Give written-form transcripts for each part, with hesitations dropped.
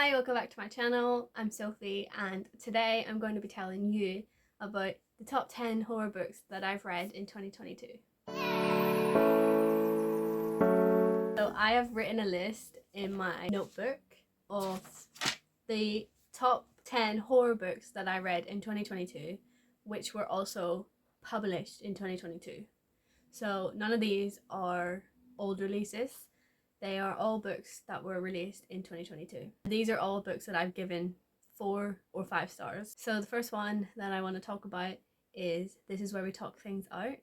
Hi, welcome back to my channel. I'm Sophie and today I'm going to be telling you about the top 10 horror books that I've read in 2022. So I have written a list in my notebook of the top 10 horror books that I read in 2022, which were also published in 2022. So none of these are old releases. They are all books that were released in 2022. These are all books that I've given 4 or 5 stars. So the first one that I want to talk about is This Is Where We Talk Things Out.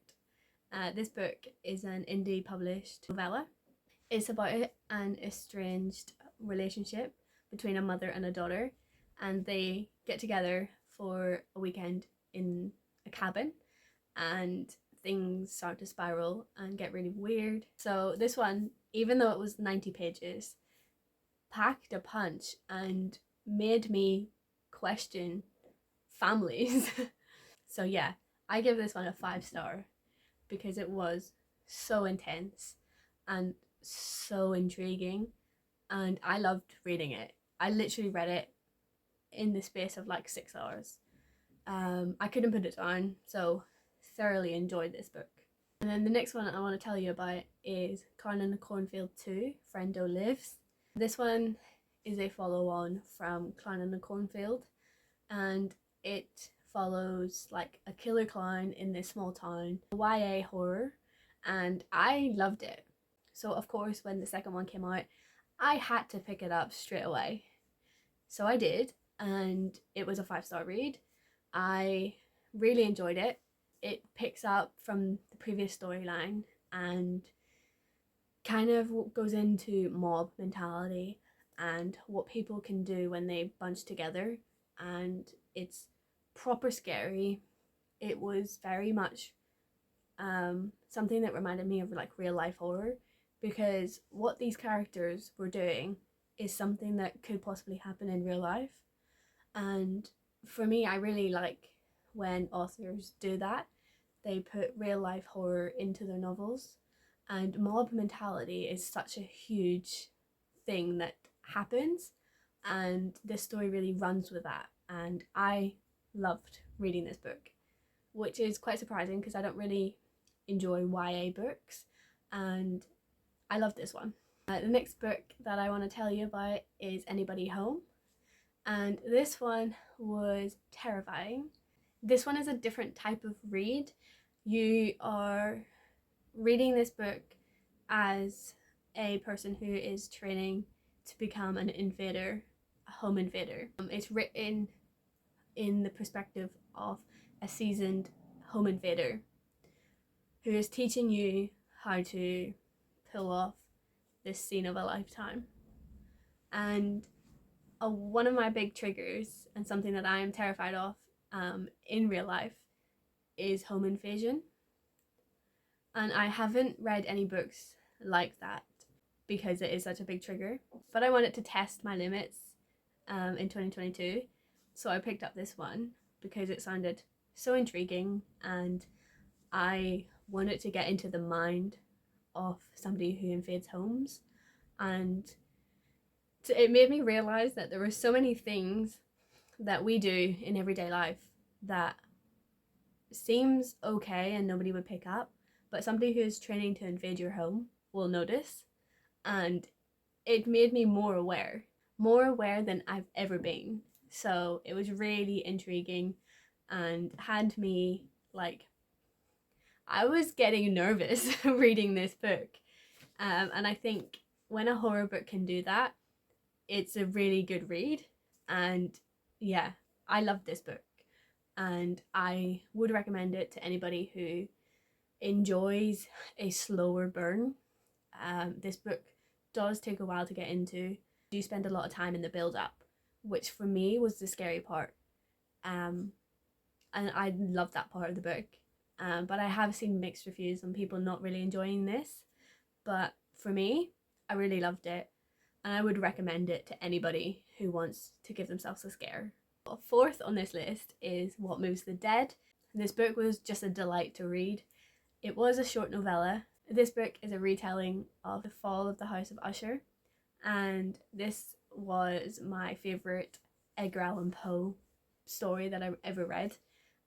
This book is an indie published novella. It's about an estranged relationship between a mother and a daughter, and they get together for a weekend in a cabin and things start to spiral and get really weird. So this one, even though it was 90 pages, packed a punch and made me question families. So yeah, I give this one a 5-star because it was so intense and so intriguing, and I loved reading it. I literally read it in the space of like 6 hours. I couldn't put it down, so thoroughly enjoyed this book. And then the next one I want to tell you about is Clown in the Cornfield 2, Friendo Lives. This one is a follow-on from Clown in the Cornfield, and it follows like a killer clown in this small town, YA horror, and I loved it. So of course when the second one came out, I had to pick it up straight away. So I did, and it was a 5-star read. I really enjoyed it. It picks up from the previous storyline and kind of goes into mob mentality and what people can do when they bunch together, and it's proper scary. It was very much something that reminded me of like real life horror, because what these characters were doing is something that could possibly happen in real life. And for me, I really like when authors do that. They put real life horror into their novels, and mob mentality is such a huge thing that happens, and this story really runs with that, and I loved reading this book, which is quite surprising because I don't really enjoy YA books, and I love this one. The next book that I want to tell you about is Anybody Home, and this one was terrifying. This one is a different type of read. You are reading this book as a person who is training to become an invader, a home invader. It's written in the perspective of a seasoned home invader who is teaching you how to pull off this scene of a lifetime. And one of my big triggers, and something that I am terrified of in real life, is home invasion. And I haven't read any books like that because it is such a big trigger, but I wanted to test my limits in 2022, so I picked up this one because it sounded so intriguing, and I wanted to get into the mind of somebody who invades homes, and it made me realize that there were so many things that we do in everyday life that seems okay and nobody would pick up, but somebody who is training to invade your home will notice. And it made me more aware than I've ever been. So it was really intriguing and had me like, I was getting nervous reading this book. And I think when a horror book can do that, it's a really good read. And yeah, I loved this book, and I would recommend it to anybody who enjoys a slower burn. This book does take a while to get into. You spend a lot of time in the build-up, which for me was the scary part. And I love that part of the book. But I have seen mixed reviews on people not really enjoying this. But for me, I really loved it, and I would recommend it to anybody who wants to give themselves a scare. Fourth on this list is What Moves the Dead. This book was just a delight to read. It was a short novella. This book is a retelling of the fall of the House of Usher, and this was my favourite Edgar Allan Poe story that I ever read,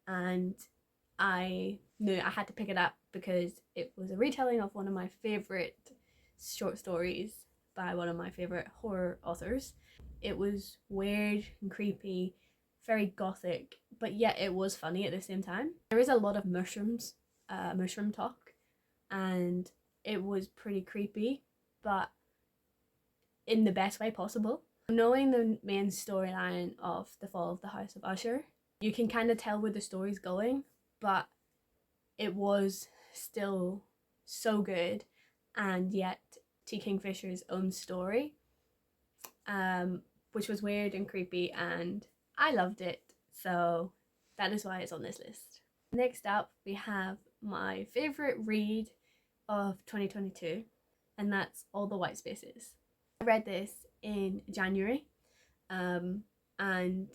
and I knew I had to pick it up because it was a retelling of one of my favourite short stories by one of my favourite horror authors. It was weird and creepy, very gothic, but yet it was funny at the same time. There is a lot of mushrooms, mushroom talk, and it was pretty creepy, but in the best way possible. Knowing the main storyline of The Fall of the House of Usher, you can kind of tell where the story's going, but it was still so good, and yet T. Kingfisher's own story, which was weird and creepy, and I loved it, so that is why it's on this list. Next up, we have my favourite read of 2022, and that's All the White Spaces. I read this in January, and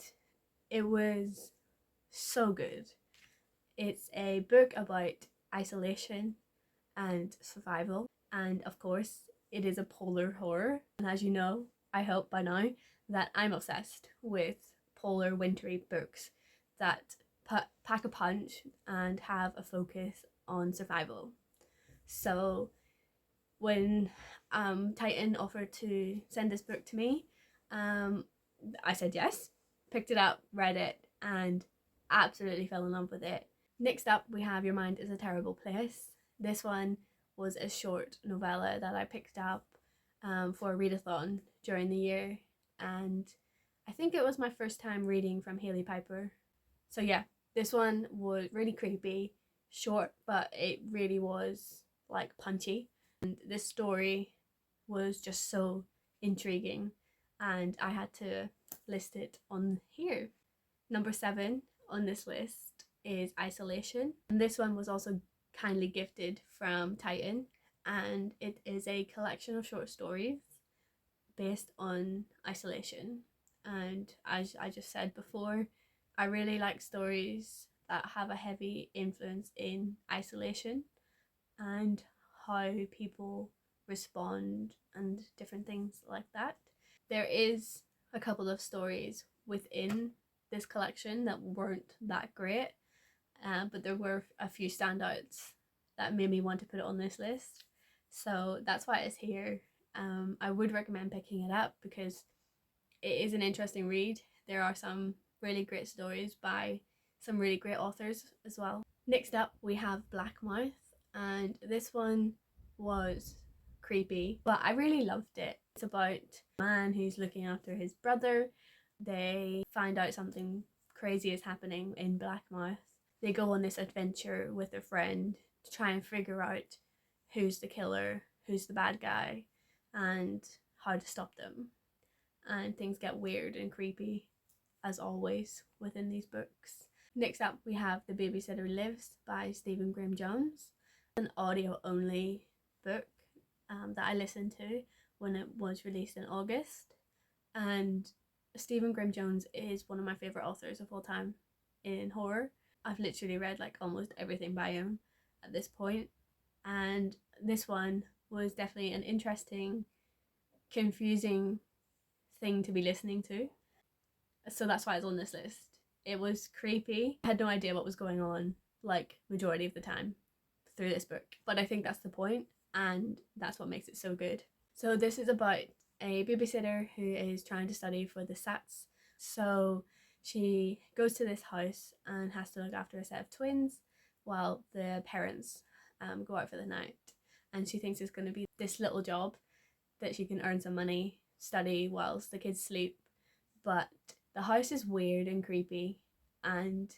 it was so good. It's a book about isolation and survival, and of course it is a polar horror, and as you know, I hope by now, that I'm obsessed with polar wintry books that pack a punch and have a focus on survival. So when Titan offered to send this book to me, I said yes, picked it up, read it, and absolutely fell in love with it. Next up, we have Your Mind is a Terrible Place. This one was a short novella that I picked up for a readathon during the year, and I think it was my first time reading from Hailey Piper. So yeah, this one was really creepy, short, but it really was like punchy. And this story was just so intriguing, and I had to list it on here. Number 7 on this list is Isolation, and this one was also kindly gifted from Titan, and it is a collection of short stories based on isolation. And as I just said before, I really like stories that have a heavy influence in isolation and how people respond and different things like that. There is a couple of stories within this collection that weren't that great, but there were a few standouts that made me want to put it on this list. So that's why it's here. I would recommend picking it up because it is an interesting read. There are some really great stories by some really great authors as well. Next up, we have Black Mouth, and this one was creepy, but I really loved it. It's about a man who's looking after his brother. They find out something crazy is happening in Blackmouth. They go on this adventure with a friend to try and figure out who's the killer, who's the bad guy, and how to stop them. And things get weird and creepy, as always, within these books. Next up, we have The Babysitter Lives by Stephen Graham Jones, an audio-only book that I listened to when it was released in August. And Stephen Graham Jones is one of my favourite authors of all time in horror. I've literally read like almost everything by him at this point, and this one was definitely an interesting, confusing thing to be listening to. So that's why it's on this list. It was creepy. I had no idea what was going on like majority of the time through this book, but I think that's the point, and that's what makes it so good. So this is about a babysitter who is trying to study for the SATs. So she goes to this house and has to look after a set of twins while the parents go out for the night. And she thinks it's going to be this little job that she can earn some money, study whilst the kids sleep. But the house is weird and creepy and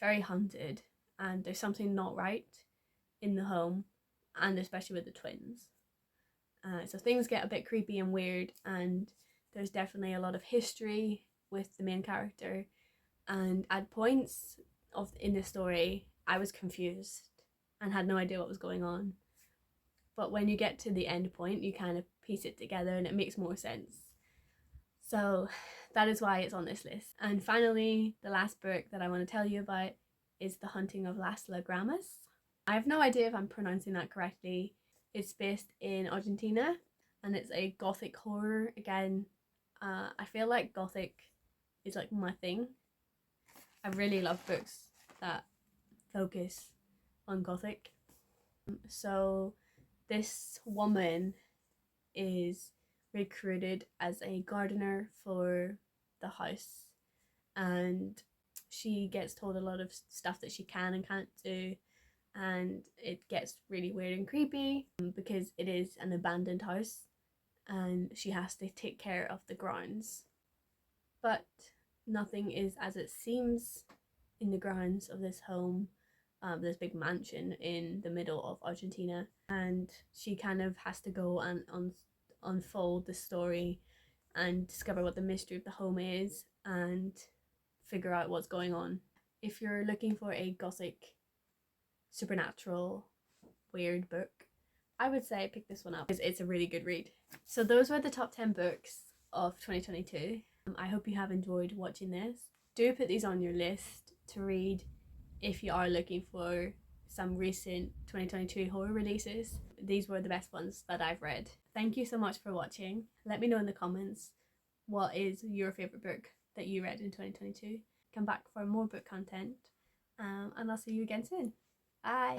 very haunted, and there's something not right in the home, and especially with the twins. So things get a bit creepy and weird, and there's definitely a lot of history with the main character, and at points in the story I was confused and had no idea what was going on, but when you get to the end point you kind of piece it together and it makes more sense. So that is why it's on this list. And finally, the last book that I want to tell you about is The Haunting of Las Lagramas. I have no idea if I'm pronouncing that correctly. It's based in Argentina, and it's a gothic horror. Again, I feel like gothic is like my thing. I really love books that focus on gothic. So this woman is recruited as a gardener for the house, and she gets told a lot of stuff that she can and can't do, and it gets really weird and creepy because it is an abandoned house and she has to take care of the grounds. But nothing is as it seems in the grounds of this home, this big mansion in the middle of Argentina, and she kind of has to go and unfold the story and discover what the mystery of the home is and figure out what's going on. If you're looking for a gothic, supernatural, weird book, I would say pick this one up because it's a really good read. So those were the top 10 books of 2022. I hope you have enjoyed watching this. Do put these on your list to read if you are looking for some recent 2022 horror releases. These were the best ones that I've read. Thank you so much for watching. Let me know in the comments what is your favourite book that you read in 2022. Come back for more book content, and I'll see you again soon. Bye!